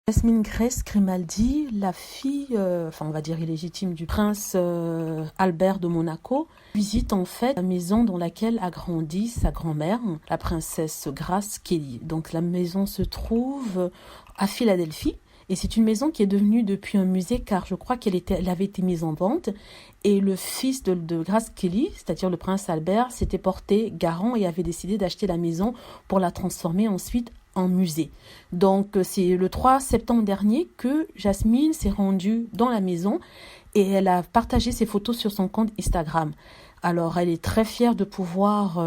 Jasmine Grace Grimaldi, la fille, enfin on va dire illégitime du prince Albert de Monaco, visite en fait la maison dans laquelle a grandi sa grand-mère, la princesse Grace Kelly. Donc la maison se trouve à Philadelphie. Et c'est une maison qui est devenue depuis un musée car je crois elle avait été mise en vente. Et le fils de Grace Kelly, c'est-à-dire le prince Albert, s'était porté garant et avait décidé d'acheter la maison pour la transformer ensuite en musée. Donc c'est le 3 septembre dernier que Jasmine s'est rendue dans la maison et elle a partagé ses photos sur son compte Instagram. Alors, elle est très fière de pouvoir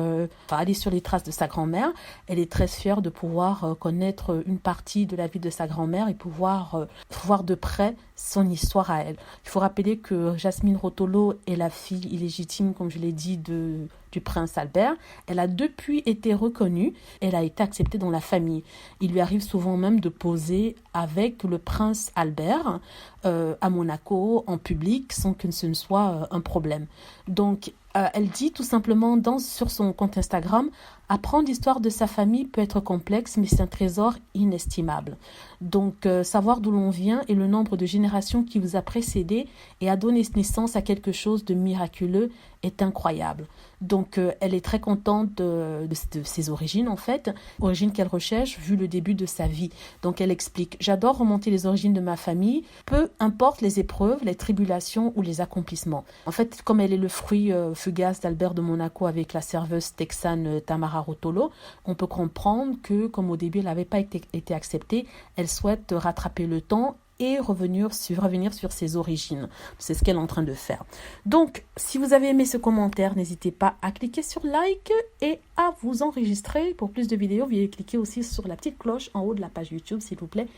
aller sur les traces de sa grand-mère. Elle est très fière de pouvoir connaître une partie de la vie de sa grand-mère et pouvoir voir de près son histoire à elle. Il faut rappeler que Jasmine Rotolo est la fille illégitime, comme je l'ai dit, du prince Albert. Elle a depuis été reconnue. Elle a été acceptée dans la famille. Il lui arrive souvent même de poser avec le prince Albert à Monaco, en public, sans que ce ne soit un problème. Donc, elle dit tout simplement sur son compte Instagram: apprendre l'histoire de sa famille peut être complexe, mais c'est un trésor inestimable. Donc, savoir d'où l'on vient et le nombre de générations qui vous a précédé et a donné naissance à quelque chose de miraculeux est incroyable. Donc, elle est très contente de ses origines, en fait, origines qu'elle recherche vu le début de sa vie. Donc, elle explique: j'adore remonter les origines de ma famille, peu importe les épreuves, les tribulations ou les accomplissements. En fait, comme elle est le fruit fugace d'Albert de Monaco avec la serveuse texane Tamara Rotolo, on peut comprendre que, comme au début, elle n'avait pas été acceptée, elle souhaite rattraper le temps et revenir sur ses origines. C'est ce qu'elle est en train de faire. Donc, si vous avez aimé ce commentaire, n'hésitez pas à cliquer sur like et à vous enregistrer pour plus de vidéos. Veuillez cliquer aussi sur la petite cloche en haut de la page YouTube, s'il vous plaît,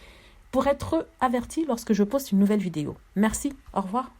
pour être averti lorsque je poste une nouvelle vidéo. Merci, au revoir.